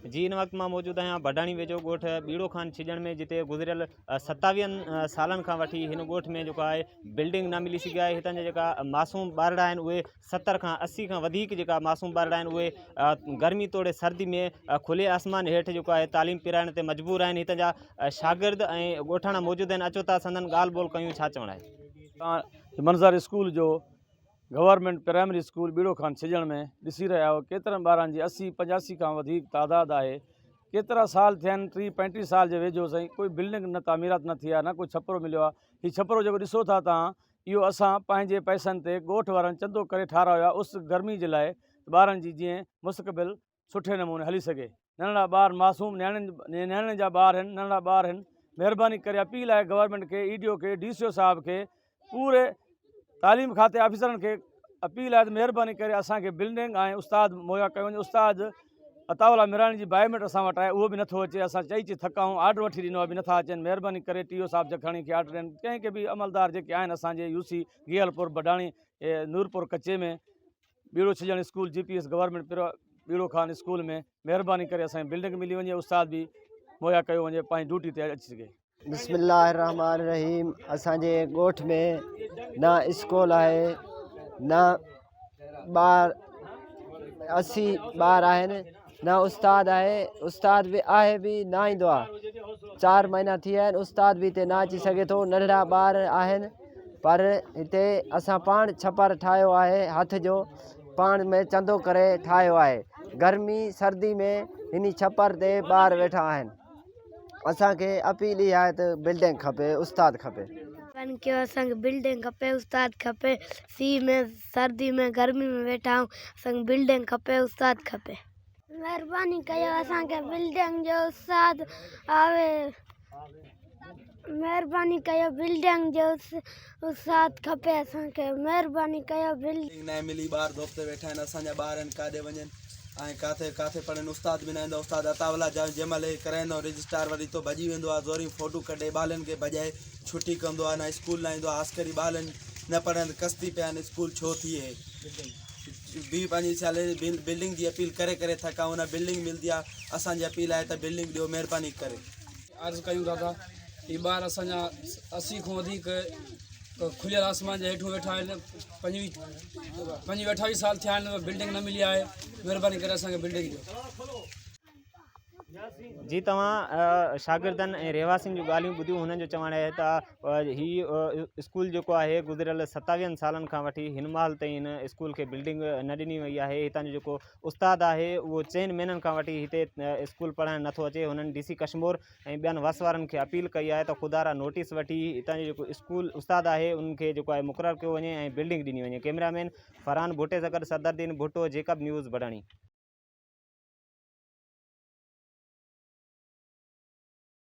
जी इन वक्त मां मौजूद आहियां भडाणी वेझो ॻोठ बीड़ो खान छिजण में, जिते गुज़रियल 27 सालनि खां वठी हिन ॻोठ में जेको आहे बिल्डिंग न मिली सघी आहे। हितां जा जेका मासूम ॿारड़ा आहिनि उहे 70 खां 80 खां वधीक जेका मासूम ॿारड़ा आहिनि उहे गर्मी तोड़े सर्दी में खुले आसमान हेठि जेको आहे तालीम पिराइण ते मजबूर आहिनि। हितां जा शागिर्द ऐं ॻोठाणा मौजूद आहिनि। अचो था संदन ॻाल्हि ॿोल कयूं, छा चवणु आहे। मंज़र स्कूल जो गवर्नमेंट प्राइमरी स्कूल बीड़ो खान छिजण में ॾिसी रहिया आहियो, केतिरनि ॿारनि जी 80-85 खां वधीक तादाद आहे। केतिरा साल थिया आहिनि, 30-35 साल जे वेझो साईं कोई बिल्डिंग न तामीरात न थी आहे, न कोई छपरो मिलियो आहे। हीउ छपरो जेको ॾिसो था तव्हां, इहो असां पंहिंजे पैसनि ते ॻोठ वारनि चंदो करे ठाहिरायो आहे उस गर्मी जे लाइ, ॿारनि जी जीअं मुस्तक़बिल सुठे नमूने हली सघे। नंढड़ा ॿार मासूम नियाणियुनि जा ॿार आहिनि, नंढड़ा ॿार आहिनि। महिरबानी करे अपील आहे गवर्नमेंट खे, EDO खे, DCO साहिब खे, पूरे तालीम खाते ऑफिसरनि खे अपील आहे त महिरबानी करे असांखे बिल्डिंग ऐं उस्ताद मुहैया कयो वञे। उस्ताद अताउल्ला मिराणी जी बायोमेट्रिक असां वटि आहे, उहो बि नथो अचे। असां चई थकाऊं, ऑर्डर वठी ॾिनो आहे, बि नथा अचनि। महिरबानी करे TO साहिब जा खणी खे ऑर्डर ॾियनि। कंहिंखे बि अमलदार जेके आहिनि असांजे UC गियलपुर भडाणी नूरपुर कचे में Beero Chhijan school GPS government Beero Khan school में महिरबानी करे असांखे बिल्डिंग मिली वञे, उस्ताद बि मुहैया कयो वञे, पंहिंजी ड्यूटी ते अची सघे। बिस्मिल्लाहिर्रहमानिर्रहीम। असांजे ॻोठ में न स्कूल आहे, न ॿार 80 ॿार आहिनि, न उस्ताद आहे। उस्ताद बि आहे बि न ईंदो आहे। 4 महीना थी विया आहिनि, उस्ताद बि हिते न अची सघे थो। नंढड़ा ॿार आहिनि, पर हिते असां पाण छपर ठाहियो आहे, हथ जो पाण में चंदो करे ठाहियो आहे। गर्मी सर्दी में हिन छपर ते ॿार वेठा आहिनि। असांखे अपील ई आहे त बिल्डिंग खपे, उस्ताद खपे। असांखे बिल्डिंग खपे, उस्ताद खपे। सी में सर्दी में गर्मी में वेठा आहियूं, असांखे बिल्डिंग खपे, उस्ताद खपे। महिरबानी कयो, असांखे बिल्डिंग जो उस्ताद आवे। महिरबानी कयो, बिल्डिंग जो उस्ताद खपे असांखे। महिरबानी कयो, बिल्डिंग न मिली, ॿार धोप ते वेठा आहिनि। असांजा ॿार आहिनि, काॾे वञनि ऐं काथे पढ़नि। उस्ताद बि न ईंदो। उस्ताद अताउल्ला जंहिं महिल कराईंदो रजिस्ट्रार वरी तो भॼी वेंदो आहे, ज़ोरी फ़ोटू कढे ॿारनि खे भॼाए छुटी कंदो आहे। न स्कूल न ईंदो आहे। आस्करी ॿारनि न पढ़नि, कस्ती पिया आहिनि, स्कूल छो थिए। 20-25 साल बिल्डिंग जी अपील करे करे थकाऊं, न बिल्डिंग मिलंदी आहे। असांजी अपील आहे त बिल्डिंग ॾियो महिरबानी करे। अर्ज़ु कयूं था ही ॿार असांजा 80 खां वधीक खुलियल आसमान जे हेठूं वेठा आहिनि। 25-28 साल थिया आहिनि, बिल्डिंग न मिली आहे। महिरबानी करे असांखे बिल्डिंग ॾियो। जी तव्हां शागिर्दनि ऐं रहवासियुनि जूं ॻाल्हियूं ॿुधियूं। हुननि जो चवणु आहे त हीउ स्कूल जेको आहे गुज़िरियल 27 सालनि खां वठी हिन महिल ताईं हिन स्कूल खे बिल्डिंग न ॾिनी वई आहे। हितां जो जेको उस्ताद आहे उहो 4 महीननि खां वठी हिते स्कूल पढ़ाइणु नथो अचे। हुननि DC कश्मीर ऐं ॿियनि वस वारनि खे अपील कई आहे त ख़ुदारा नोटिस वठी हितां जो जेको स्कूल उस्ताद आहे उनखे जेको आहे मुक़ररु कयो वञे ऐं बिल्डिंग ॾिनी वञे। कैमरामैन फरहान भुट्टे सां गॾु सदरुद्दीन भुट्टो, जेकब न्यूज़ भडाणी।